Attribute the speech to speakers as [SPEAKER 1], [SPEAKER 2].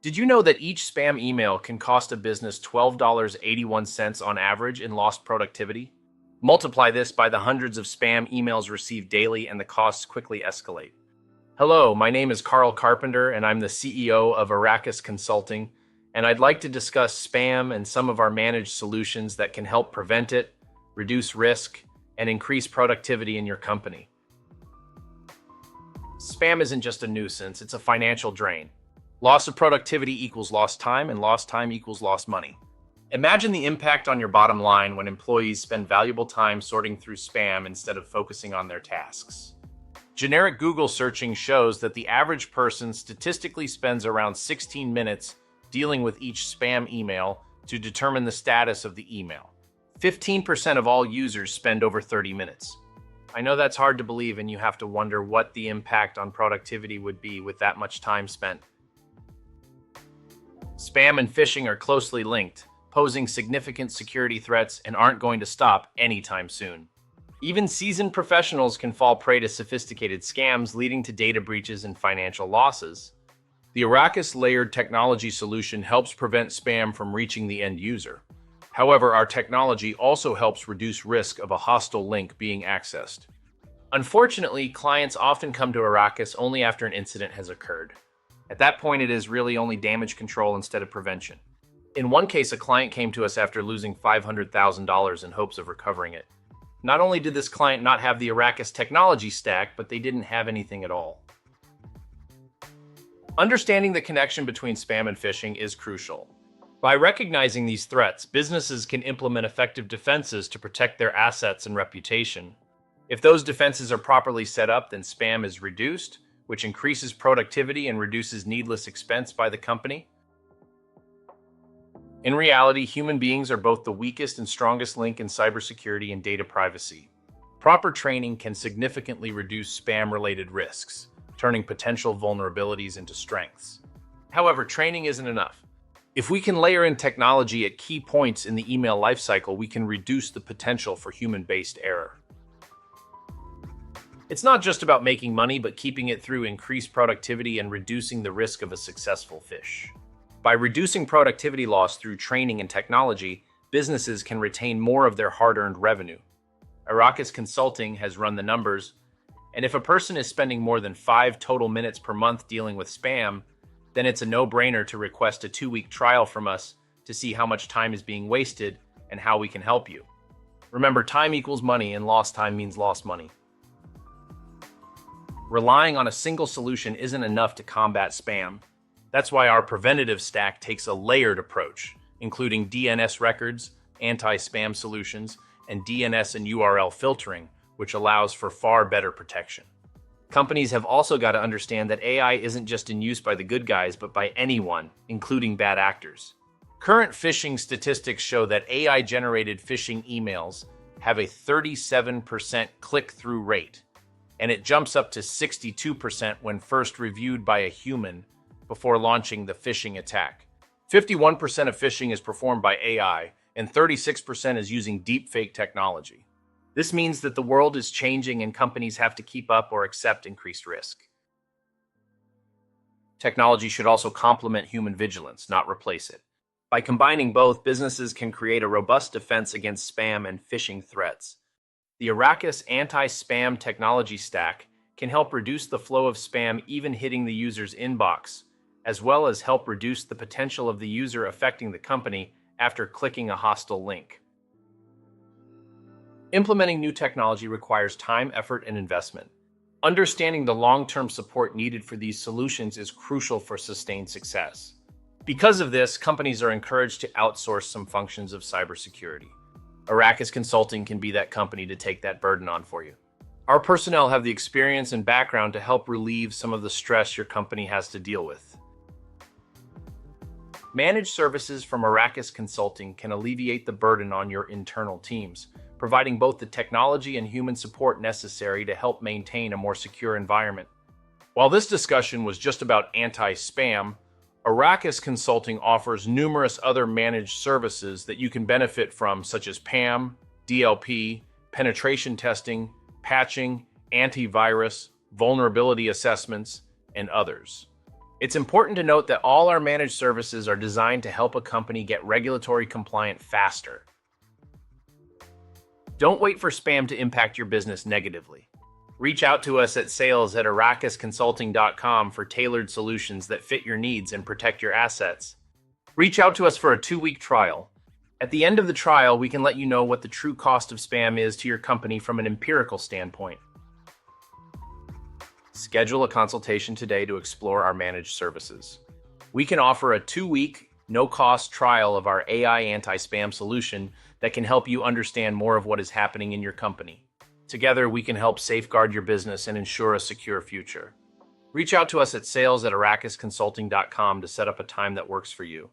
[SPEAKER 1] Did you know that each spam email can cost a business $12.81 on average in lost productivity? Multiply this by the hundreds of spam emails received daily, and the costs quickly escalate. Hello, my name is Carl Carpenter, and I'm the CEO of Arrakis Consulting, and I'd like to discuss spam and some of our managed solutions that can help prevent it, reduce risk, and increase productivity in your company. Spam isn't just a nuisance, it's a financial drain. Loss of productivity equals lost time, and lost time equals lost money. Imagine the impact on your bottom line when employees spend valuable time sorting through spam instead of focusing on their tasks. Generic Google searching shows that the average person statistically spends around 16 minutes dealing with each spam email to determine the status of the email. 15% of all users spend over 30 minutes. I know that's hard to believe, and you have to wonder what the impact on productivity would be with that much time spent. Spam and phishing are closely linked, posing significant security threats and aren't going to stop anytime soon. Even seasoned professionals can fall prey to sophisticated scams, leading to data breaches and financial losses. The Arrakis layered technology solution helps prevent spam from reaching the end user. However, our technology also helps reduce risk of a hostile link being accessed. Unfortunately, clients often come to Arrakis only after an incident has occurred. At that point, it is really only damage control instead of prevention. In one case, a client came to us after losing $500,000 in hopes of recovering it. Not only did this client not have the Arrakis technology stack, but they didn't have anything at all. Understanding the connection between spam and phishing is crucial. By recognizing these threats, businesses can implement effective defenses to protect their assets and reputation. If those defenses are properly set up, then spam is reduced, which increases productivity and reduces needless expense by the company. In reality, human beings are both the weakest and strongest link in cybersecurity and data privacy. Proper training can significantly reduce spam-related risks, turning potential vulnerabilities into strengths. However, training isn't enough. If we can layer in technology at key points in the email lifecycle, we can reduce the potential for human-based error. It's not just about making money, but keeping it through increased productivity and reducing the risk of a successful phish. By reducing productivity loss through training and technology, businesses can retain more of their hard-earned revenue. Arrakis Consulting has run the numbers, and if a person is spending more than 5 total minutes per month dealing with spam, then it's a no-brainer to request a 2-week trial from us to see how much time is being wasted and how we can help you. Remember, time equals money, and lost time means lost money. Relying on a single solution isn't enough to combat spam. That's why our preventative stack takes a layered approach, including DNS records, anti-spam solutions, and DNS and URL filtering, which allows for far better protection. Companies have also got to understand that AI isn't just in use by the good guys, but by anyone, including bad actors. Current phishing statistics show that AI-generated phishing emails have a 37% click-through rate, and it jumps up to 62% when first reviewed by a human before launching the phishing attack. 51% of phishing is performed by AI, and 36% is using deepfake technology. This means that the world is changing and companies have to keep up or accept increased risk. Technology should also complement human vigilance, not replace it. By combining both, businesses can create a robust defense against spam and phishing threats. The Arrakis anti-spam technology stack can help reduce the flow of spam even hitting the user's inbox, as well as help reduce the potential of the user affecting the company after clicking a hostile link. Implementing new technology requires time, effort, and investment. Understanding the long-term support needed for these solutions is crucial for sustained success. Because of this, companies are encouraged to outsource some functions of cybersecurity. Arrakis Consulting can be that company to take that burden on for you. Our personnel have the experience and background to help relieve some of the stress your company has to deal with. Managed services from Arrakis Consulting can alleviate the burden on your internal teams, providing both the technology and human support necessary to help maintain a more secure environment. While this discussion was just about anti-spam, Arrakis Consulting offers numerous other managed services that you can benefit from, such as PAM, DLP, penetration testing, patching, antivirus, vulnerability assessments, and others. It's important to note that all our managed services are designed to help a company get regulatory compliant faster. Don't wait for spam to impact your business negatively. Reach out to us at sales@arrakisconsulting.com for tailored solutions that fit your needs and protect your assets. Reach out to us for a 2-week trial. At the end of the trial, we can let you know what the true cost of spam is to your company from an empirical standpoint. Schedule a consultation today to explore our managed services. We can offer a 2-week, no-cost trial of our AI anti-spam solution that can help you understand more of what is happening in your company. Together, we can help safeguard your business and ensure a secure future. Reach out to us at sales@arrakisconsulting.com to set up a time that works for you.